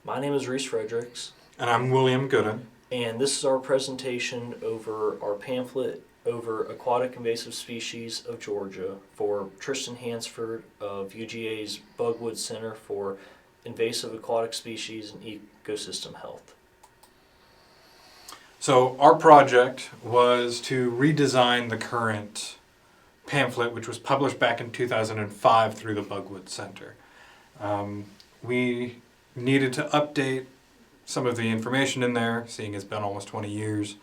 My name is Reese Friedrichs, And I'm William Gooden. and this is our presentation over our pamphlet over aquatic invasive species of Georgia for Tristan Hansford of UGA's Bugwood Center for Invasive Aquatic Species and Ecosystem Health. So our project was to redesign the current pamphlet, which was published back in 2005 through the Bugwood Center. We needed to update some of the information in there, seeing it's been almost 20 years,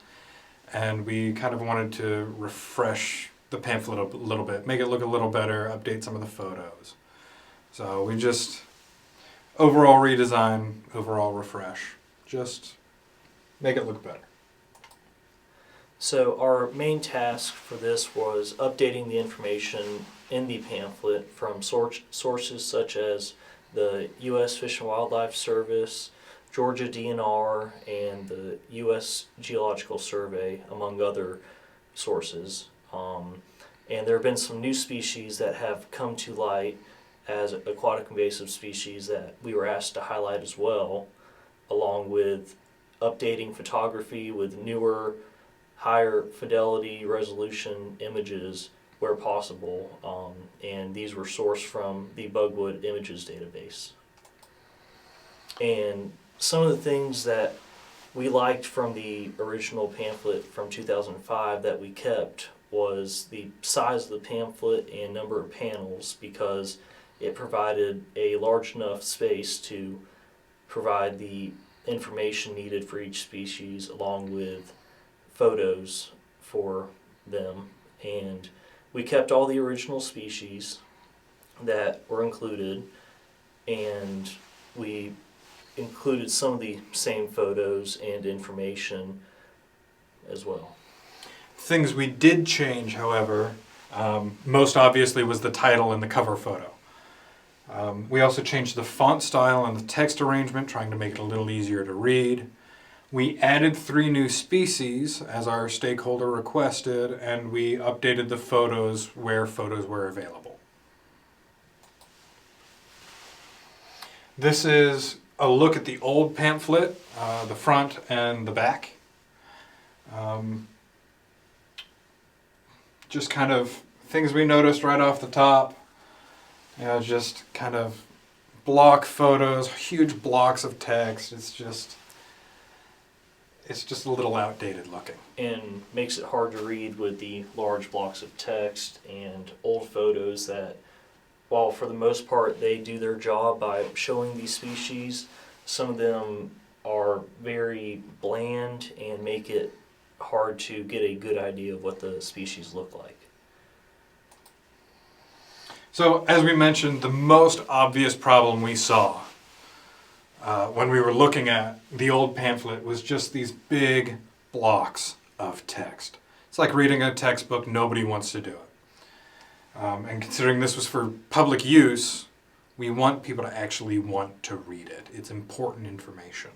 and we kind of wanted to refresh the pamphlet a little bit, make it look a little better, update some of the photos. So we just overall redesign, overall refresh, just make it look better. So our main task for this was updating the information in the pamphlet from sources such as the U.S. Fish and Wildlife Service, Georgia DNR, and the U.S. Geological Survey, among other sources. And there have been some new species that have come to light as aquatic invasive species that we were asked to highlight as well, along with updating photography with newer, higher fidelity resolution images where possible, and these were sourced from the Bugwood Images database. And some of the things that we liked from the original pamphlet from 2005 that we kept was the size of the pamphlet and number of panels, because it provided a large enough space to provide the information needed for each species along with photos for them. And we kept all the original species that were included, and we included some of the same photos and information as well. Things we did change, however, most obviously was the title and the cover photo. We also changed the font style and the text arrangement, trying to make it a little easier to read. We added 3 new species as our stakeholder requested, and we updated the photos where photos were available. This is a look at the old pamphlet, the front and the back. Just kind of things we noticed right off the top. Just kind of block photos, huge blocks of text. It's just a little outdated looking. And makes it hard to read with the large blocks of text and old photos that, while for the most part they do their job by showing these species, some of them are very bland and make it hard to get a good idea of what the species look like. So, as we mentioned, the most obvious problem we saw when we were looking at the old pamphlet was just these big blocks of text. It's like reading a textbook, nobody wants to do it. And considering this was for public use, we want people to actually want to read it. It's important information.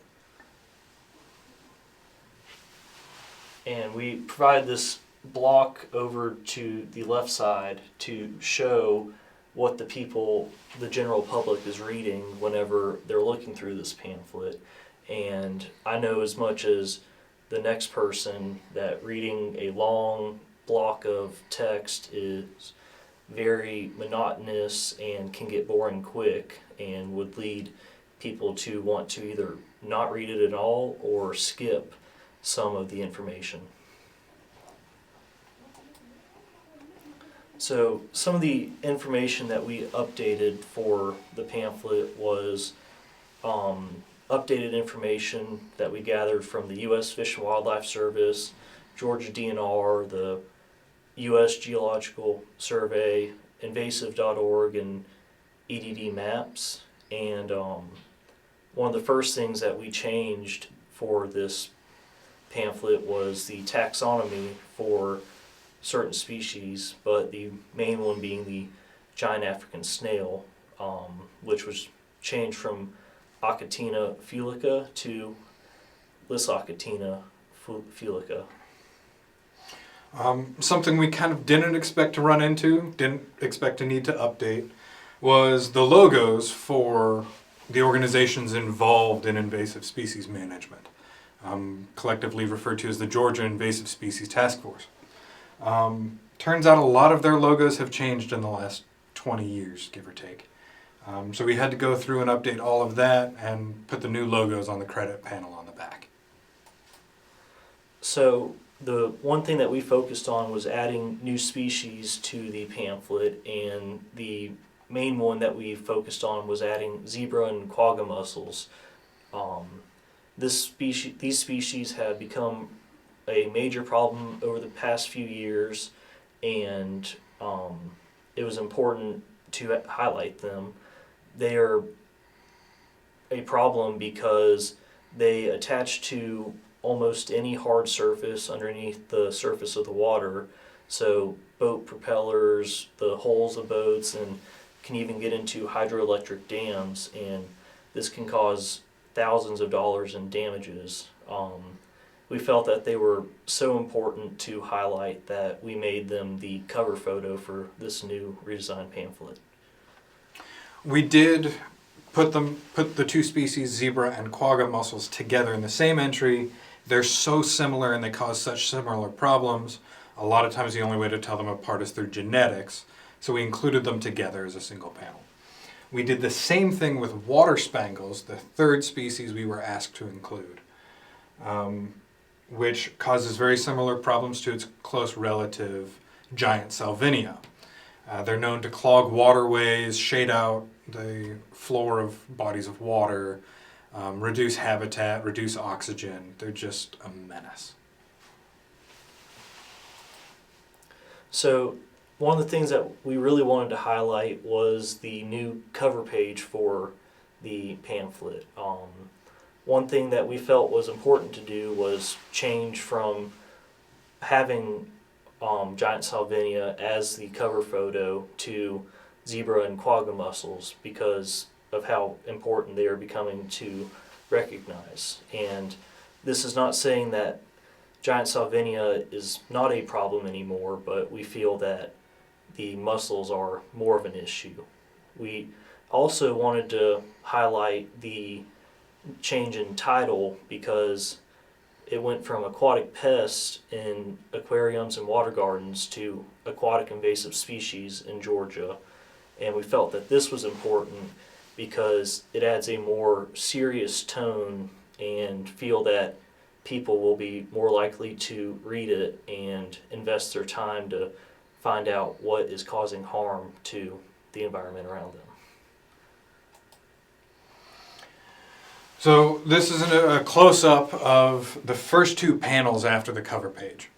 And we provide this block over to the left side to show what the general public is reading whenever they're looking through this pamphlet. And I know as much as the next person that reading a long block of text is very monotonous and can get boring quick and would lead people to want to either not read it at all or skip some of the information. So some of the information that we updated for the pamphlet was updated information that we gathered from the U.S. Fish and Wildlife Service, Georgia DNR, the U.S. Geological Survey, invasive.org, and EDD maps. And one of the first things that we changed for this pamphlet was the taxonomy for certain species, but the main one being the giant African snail, which was changed from Achatina fulica to Lysachatina fulica. Something we kind of didn't expect to run into, didn't expect to need to update, was the logos for the organizations involved in invasive species management, collectively referred to as the Georgia Invasive Species Task Force. Turns out a lot of their logos have changed in the last 20 years, give or take. So we had to go through and update all of that and put the new logos on the credit panel on the back. So the one thing that we focused on was adding new species to the pamphlet, and the main one that we focused on was adding zebra and quagga mussels. These species have become a major problem over the past few years, and it was important to highlight them. They are a problem because they attach to almost any hard surface underneath the surface of the water. So boat propellers, the hulls of boats, and can even get into hydroelectric dams, and this can cause thousands of dollars in damages. We felt that they were so important to highlight that we made them the cover photo for this new redesigned pamphlet. We did put the two species, zebra and quagga mussels, together in the same entry. They're so similar and they cause such similar problems. A lot of times the only way to tell them apart is through genetics, so we included them together as a single panel. We did the same thing with water spangles, the third species we were asked to include, which causes very similar problems to its close relative, giant salvinia. They're known to clog waterways, shade out the floor of bodies of water, reduce habitat, reduce oxygen. They're just a menace. So one of the things that we really wanted to highlight was the new cover page for the pamphlet. One thing that we felt was important to do was change from having giant salvinia as the cover photo to zebra and quagga mussels because of how important they are becoming to recognize. And this is not saying that giant salvinia is not a problem anymore, but we feel that the mussels are more of an issue. We also wanted to highlight the change in title because it went from aquatic pests in aquariums and water gardens to aquatic invasive species in Georgia. And we felt that this was important because it adds a more serious tone and feel that people will be more likely to read it and invest their time to find out what is causing harm to the environment around them. So this is a close-up of the first two panels after the cover page.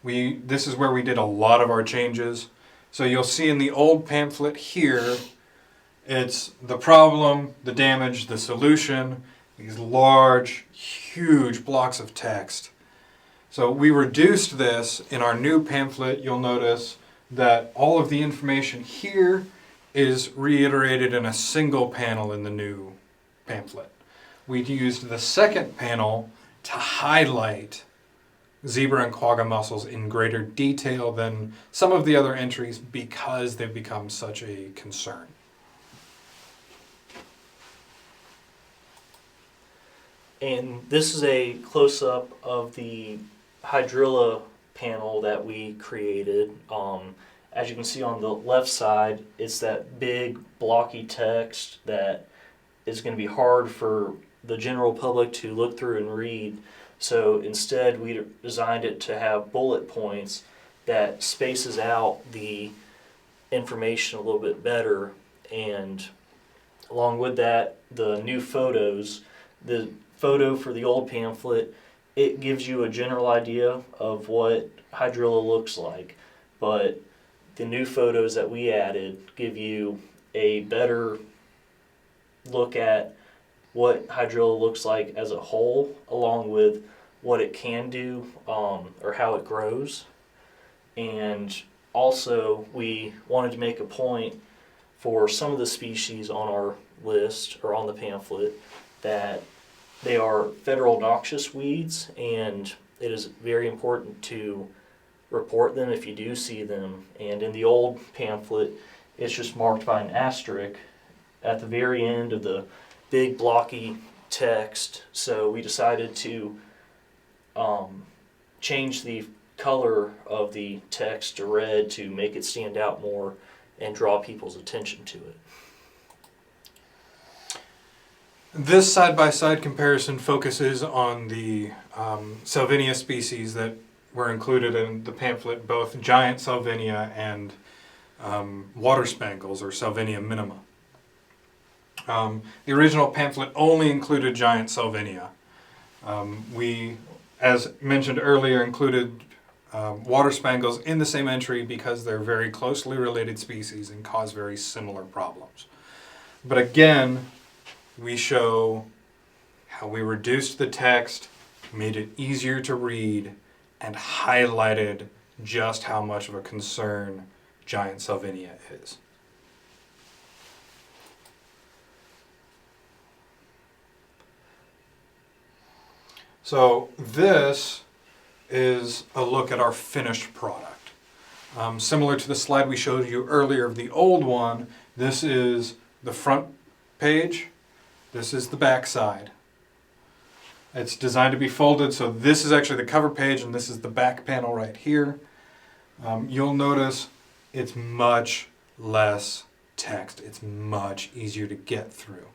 This is where we did a lot of our changes. So you'll see in the old pamphlet here, it's the problem, the damage, the solution, these large, huge blocks of text. So we reduced this in our new pamphlet. You'll notice that all of the information here is reiterated in a single panel in the new pamphlet. We used the second panel to highlight zebra and quagga mussels in greater detail than some of the other entries because they've become such a concern. And this is a close-up of the hydrilla panel that we created. As you can see on the left side, it's that big blocky text that is going to be hard for the general public to look through and read. So instead we designed it to have bullet points that spaces out the information a little bit better, and along with that, the new photos. The photo for the old pamphlet, it gives you a general idea of what hydrilla looks like, but the new photos that we added give you a better look at what hydrilla looks like as a whole, along with what it can do or how it grows. And also we wanted to make a point for some of the species on our list or on the pamphlet that they are federal noxious weeds, and it is very important to report them if you do see them. And in the old pamphlet, it's just marked by an asterisk, at the very end of the big blocky text. So we decided to change the color of the text to red to make it stand out more and draw people's attention to it. This side-by-side comparison focuses on the Salvinia species that were included in the pamphlet, both giant Salvinia and water spangles, or Salvinia minima. The original pamphlet only included giant Salvinia. We, as mentioned earlier, included water spangles in the same entry because they're very closely related species and cause very similar problems. But again, we show how we reduced the text, made it easier to read, and highlighted just how much of a concern giant Salvinia is. So this is a look at our finished product. Similar to the slide we showed you earlier of the old one, this is the front page. This is the back side. It's designed to be folded, so this is actually the cover page and this is the back panel right here. You'll notice it's much less text. It's much easier to get through.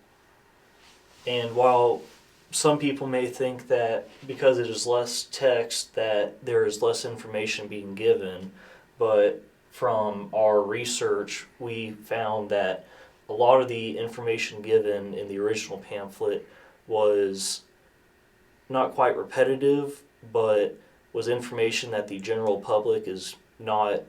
And while some people may think that because it is less text that there is less information being given, but from our research we found that a lot of the information given in the original pamphlet was not quite repetitive, but was information that the general public is not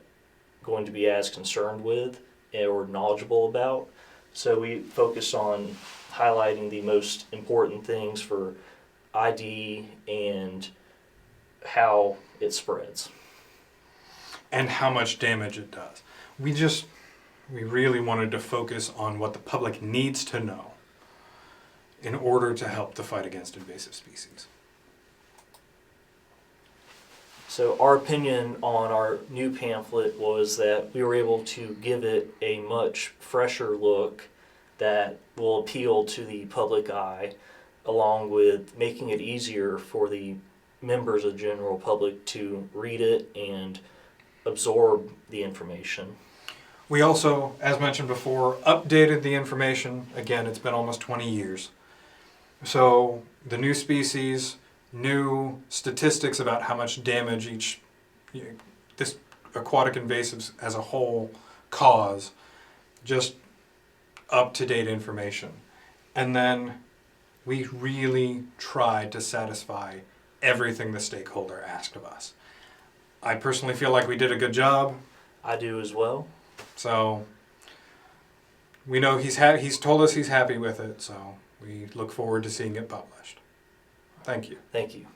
going to be as concerned with or knowledgeable about. So we focus on highlighting the most important things for ID and how it spreads. And how much damage it does. We really wanted to focus on what the public needs to know in order to help the fight against invasive species. So our opinion on our new pamphlet was that we were able to give it a much fresher look that will appeal to the public eye, along with making it easier for the members of the general public to read it and absorb the information. We also, as mentioned before, updated the information. Again, it's been almost 20 years. So the new species, new statistics about how much damage this aquatic invasives as a whole cause, just up-to-date information. And then we really tried to satisfy everything the stakeholder asked of us. I personally feel like we did a good job. I do as well. So we know he's told us he's happy with it, so we look forward to seeing it published. Thank you. Thank you.